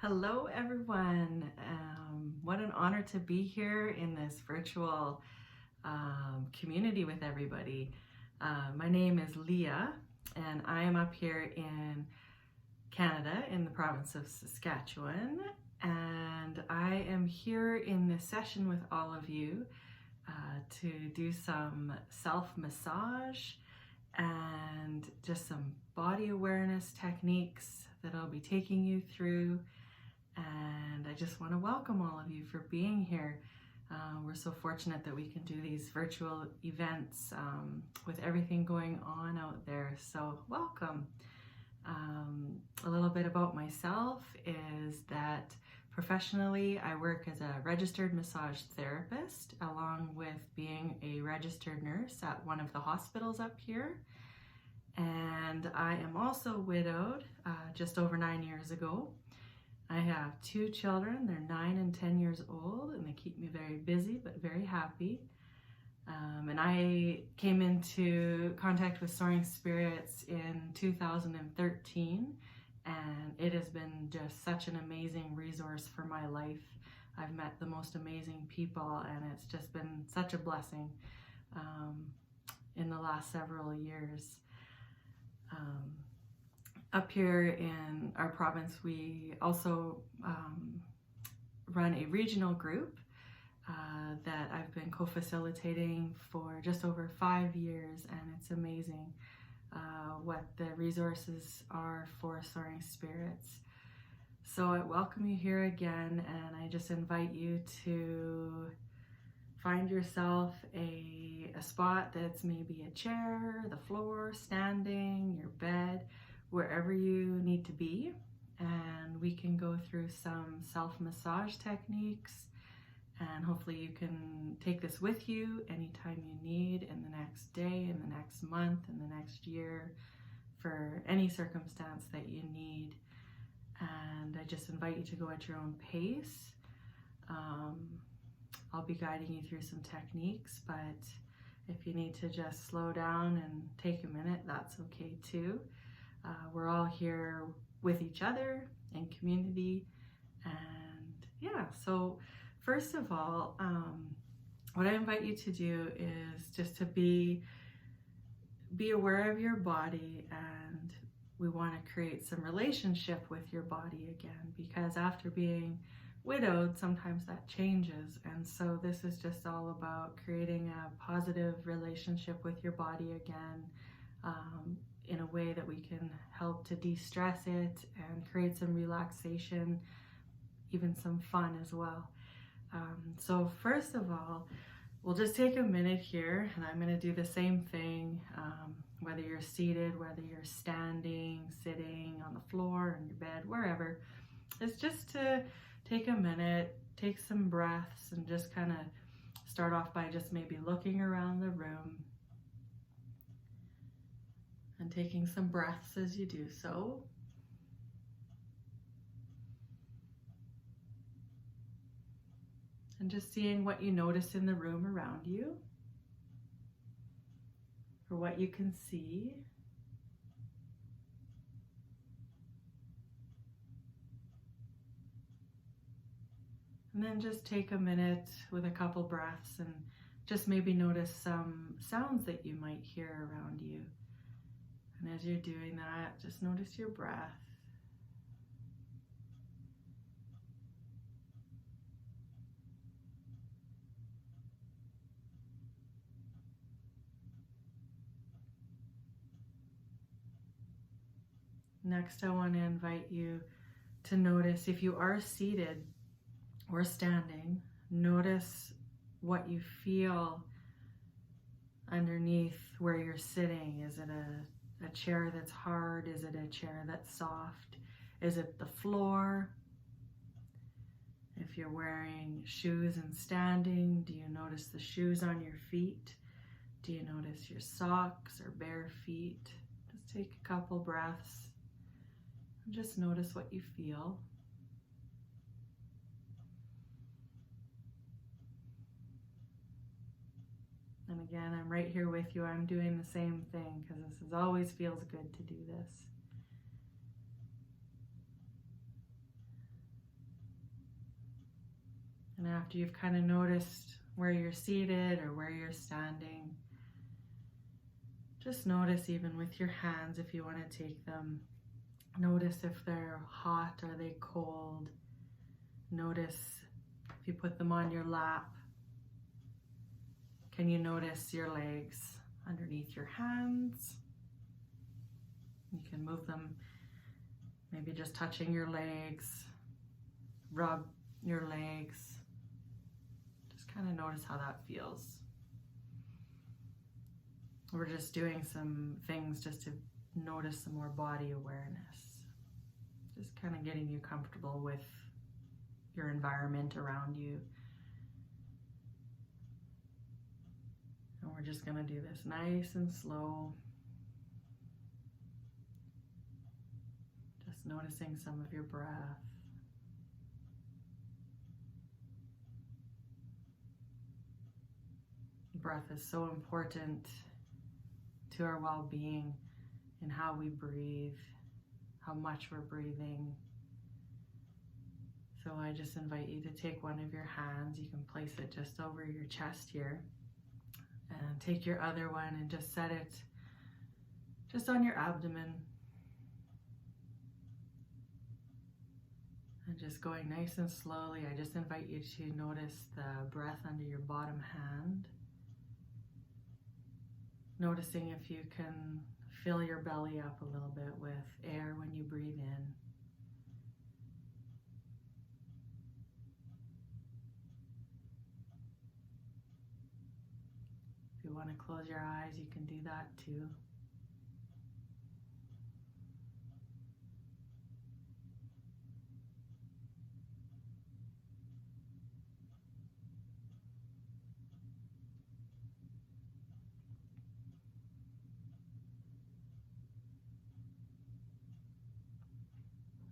Hello, everyone. What an honor to be here in this virtual community with everybody. My name is Leah, and I am up here in Canada in the province of Saskatchewan. And I am here in this session with all of you to do some self-massage and just some body awareness techniques that I'll be taking you through. And I just want to welcome all of you for being here. We're so fortunate that we can do these virtual events with everything going on out there. So welcome. A little bit about myself is that professionally I work as a registered massage therapist along with being a registered nurse at one of the hospitals up here. And I am also widowed just over 9 years ago. I have 2 children. They're 9 and 10 years old, and they keep me very busy but very happy. And I came into contact with Soaring Spirits in 2013, and it has been just such an amazing resource for my life. I've met the most amazing people, and it's just been such a blessing in the last several years. Up here in our province, we also run a regional group that I've been co-facilitating for just over 5 years, and it's amazing what the resources are for Soaring Spirits. So I welcome you here again, and I just invite you to find yourself a spot that's maybe a chair, the floor, standing, your bed, wherever you need to be, and we can go through some self-massage techniques, and hopefully you can take this with you anytime you need in the next day, in the next month, in the next year, for any circumstance that you need. And I just invite you to go at your own pace. I'll be guiding you through some techniques, but if you need to just slow down and take a minute, that's okay too. We're all here with each other in community. And yeah, so first of all, what I invite you to do is just to be aware of your body, and we want to create some relationship with your body again, because after being widowed, sometimes that changes. And so this is just all about creating a positive relationship with your body again, in a way that we can help to de-stress it and create some relaxation, even some fun as well. So first of all, we'll just take a minute here, and I'm going to do the same thing, whether you're seated, whether you're standing, sitting on the floor, in your bed, wherever. It's just to take a minute, take some breaths, and just kind of start off by just maybe looking around the room and taking some breaths as you do so. And just seeing what you notice in the room around you, or what you can see. And then just take a minute with a couple breaths and just maybe notice some sounds that you might hear around you. And as you're doing that, just notice your breath. Next, I want to invite you to notice, if you are seated or standing, notice what you feel underneath where you're sitting. Is it a chair that's hard? Is it a chair that's soft? Is it the floor? If you're wearing shoes and standing, do you notice the shoes on your feet? Do you notice your socks or bare feet? Just take a couple breaths and just notice what you feel. And again, I'm right here with you. I'm doing the same thing because this always feels good to do this. And after you've kind of noticed where you're seated or where you're standing, just notice even with your hands if you want to take them. Notice if they're hot, are they cold? Notice if you put them on your lap. Can you notice your legs underneath your hands? You can move them, maybe just touching your legs, rub your legs. Just kind of notice how that feels. We're just doing some things just to notice some more body awareness. Just kind of getting you comfortable with your environment around you. And we're just going to do this nice and slow. Just noticing some of your breath. Breath is so important to our well-being in how we breathe, how much we're breathing. So I just invite you to take one of your hands. You can place it just over your chest here, and take your other one and just set it just on your abdomen. And just going nice and slowly, I just invite you to notice the breath under your bottom hand. Noticing if you can fill your belly up a little bit with air when you breathe in. If you want to close your eyes, you can do that too.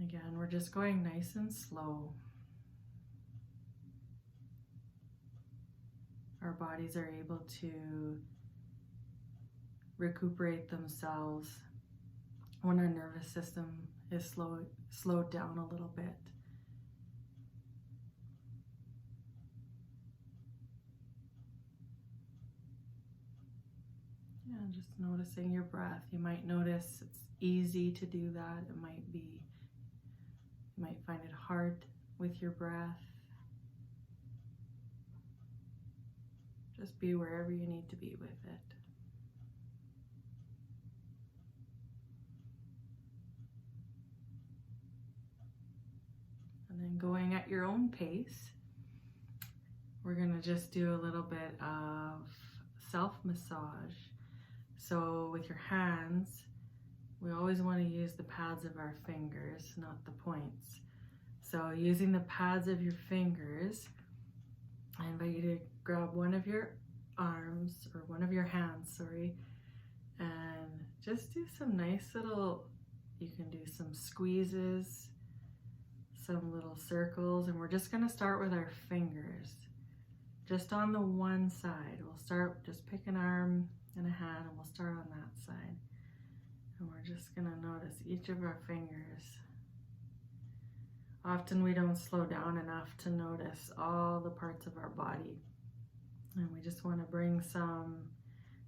Again, we're just going nice and slow. Our bodies are able to recuperate themselves when our nervous system is slowed down a little bit. Yeah, just noticing your breath. You might notice it's easy to do that. It might be, you might find it hard with your breath. Just be wherever you need to be with it. And then going at your own pace, we're going to just do a little bit of self-massage. So with your hands, we always want to use the pads of our fingers, not the points. So using the pads of your fingers, I invite you to grab one of your arms, or one of your hands, and just do some nice little, you can do some squeezes, some little circles, and we're just going to start with our fingers. Just on the one side. We'll start, just pick an arm and a hand, and we'll start on that side. And we're just going to notice each of our fingers. Often we don't slow down enough to notice all the parts of our body. And we just want to bring some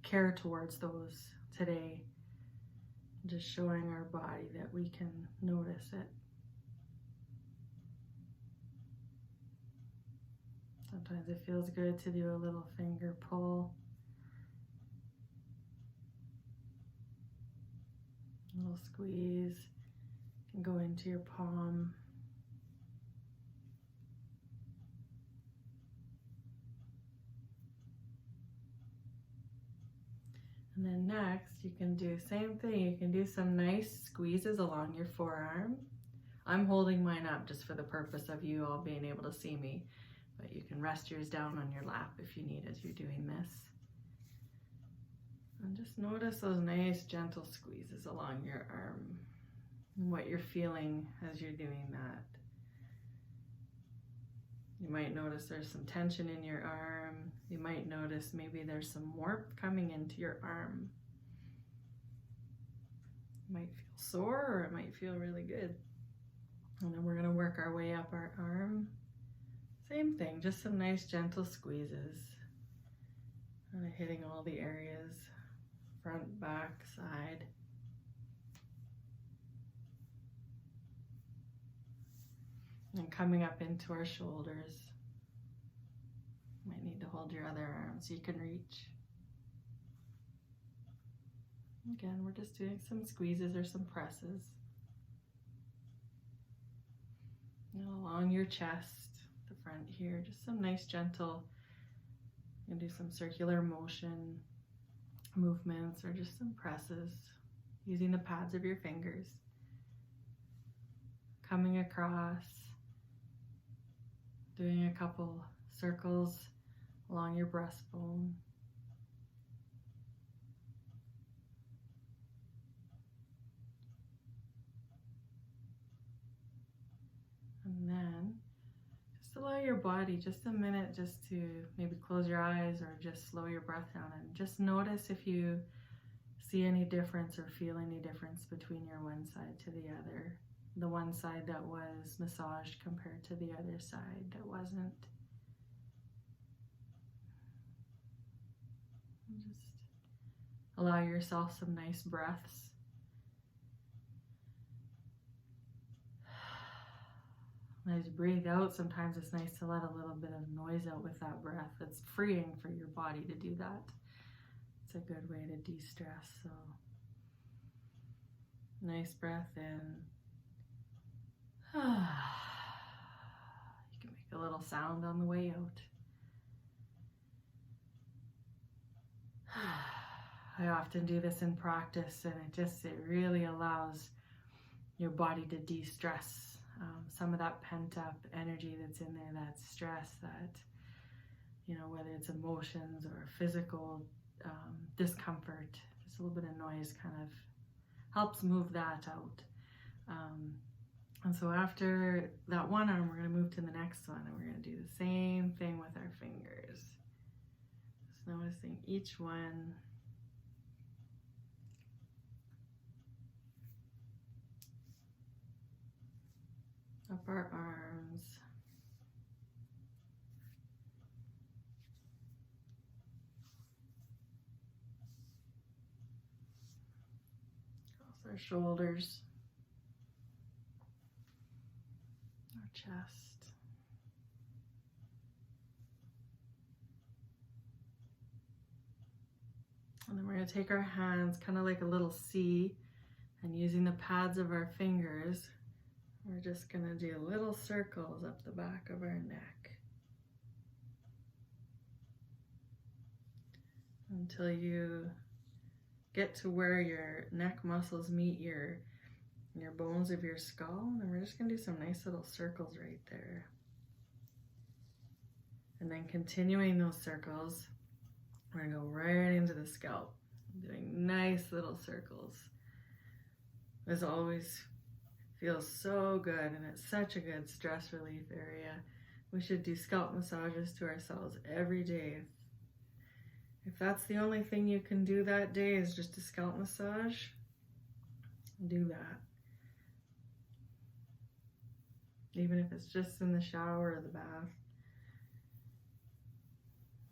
care towards those today. Just showing our body that we can notice it. Sometimes it feels good to do a little finger pull. A little squeeze. You can go into your palm. And then next, you can do same thing. You can do some nice squeezes along your forearm. I'm holding mine up just for the purpose of you all being able to see me, but you can rest yours down on your lap if you need as you're doing this. And just notice those nice gentle squeezes along your arm and what you're feeling as you're doing that. You might notice there's some tension in your arm. You might notice maybe there's some warmth coming into your arm. It might feel sore, or it might feel really good. And then we're going to work our way up our arm. Same thing, just some nice gentle squeezes. Kind of hitting all the areas, front, back, side. And coming up into our shoulders. Might need to hold your other arm so you can reach. Again, we're just doing some squeezes or some presses. And along your chest, the front here, just some nice gentle, you can do some circular motion movements or just some presses using the pads of your fingers. Coming across, doing a couple circles along your breastbone. And then just allow your body just a minute just to maybe close your eyes or just slow your breath down and just notice if you see any difference or feel any difference between your one side to the other. The one side that was massaged compared to the other side that wasn't. And just allow yourself some nice breaths. As you breathe out, sometimes it's nice to let a little bit of noise out with that breath. It's freeing for your body to do that. It's a good way to de-stress. So, nice breath in. You can make a little sound on the way out. I often do this in practice, and it really allows your body to de-stress. Some of that pent-up energy that's in there, that stress, that, whether it's emotions or physical discomfort, just a little bit of noise kind of helps move that out. And so after that one arm, we're going to move to the next one, and we're going to do the same thing with our fingers. Just noticing each one. Up our arms. Across our shoulders. Our chest. And then we're going to take our hands kind of like a little C, and using the pads of our fingers, we're just going to do little circles up the back of our neck until you get to where your neck muscles meet your bones of your skull. And we're just going to do some nice little circles right there. And then continuing those circles, we're going to go right into the scalp, doing nice little circles. As always, feels so good, and it's such a good stress relief area. We should do scalp massages to ourselves every day. If that's the only thing you can do that day is just a scalp massage, do that. Even if it's just in the shower or the bath.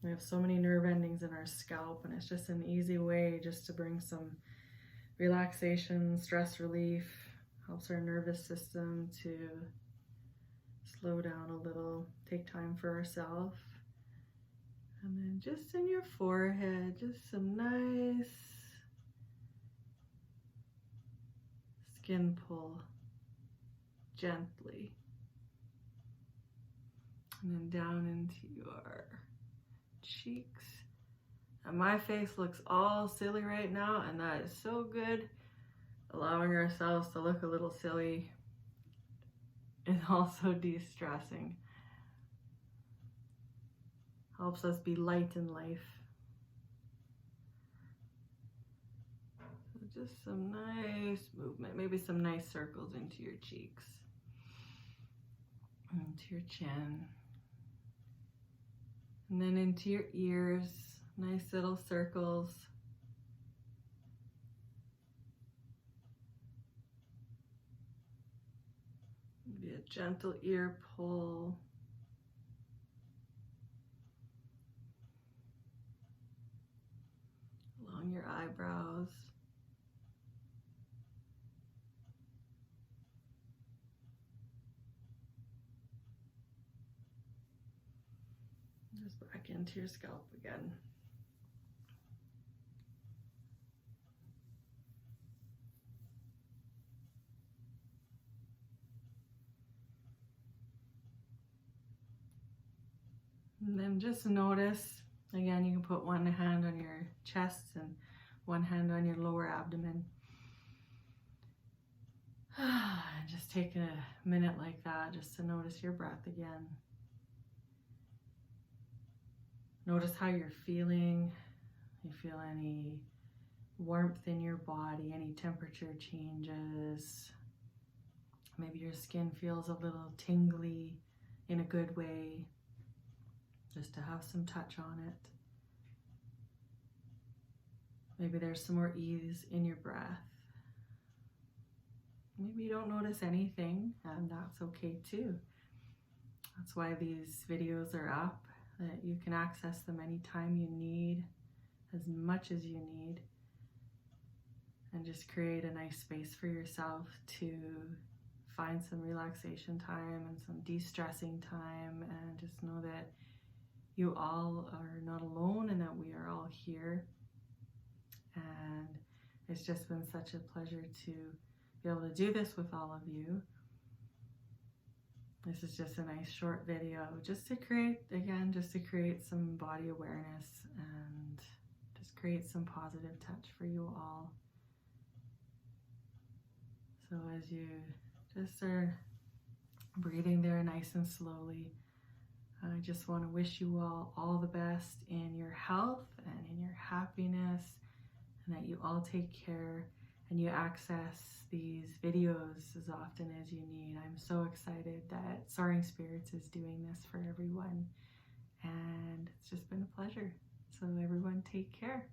We have so many nerve endings in our scalp, and it's just an easy way just to bring some relaxation, stress relief. Helps our nervous system to slow down a little, take time for ourselves. And then just in your forehead, just some nice skin pull gently. And then down into your cheeks. And my face looks all silly right now, and that is so good. Allowing ourselves to look a little silly is also de-stressing. Helps us be light in life. So just some nice movement, maybe some nice circles into your cheeks, into your chin, and then into your ears, nice little circles. Maybe a gentle ear pull. along your eyebrows. Just back into your scalp again. And then just notice, again, you can put one hand on your chest and one hand on your lower abdomen. And just take a minute like that just to notice your breath again. Notice how you're feeling. You feel any warmth in your body, any temperature changes. Maybe your skin feels a little tingly in a good way, just to have some touch on it. Maybe there's some more ease in your breath. Maybe you don't notice anything, and that's okay too. That's why these videos are up, that you can access them anytime you need, as much as you need, and just create a nice space for yourself to find some relaxation time and some de-stressing time, and just know that you all are not alone and that we are all here. And it's just been such a pleasure to be able to do this with all of you. This is just a nice short video just to create, again, just to create some body awareness and just create some positive touch for you all. So as you just are breathing there nice and slowly, I just want to wish you all the best in your health and in your happiness, and that you all take care and you access these videos as often as you need. I'm so excited that Soaring Spirits is doing this for everyone, and it's just been a pleasure. So everyone take care.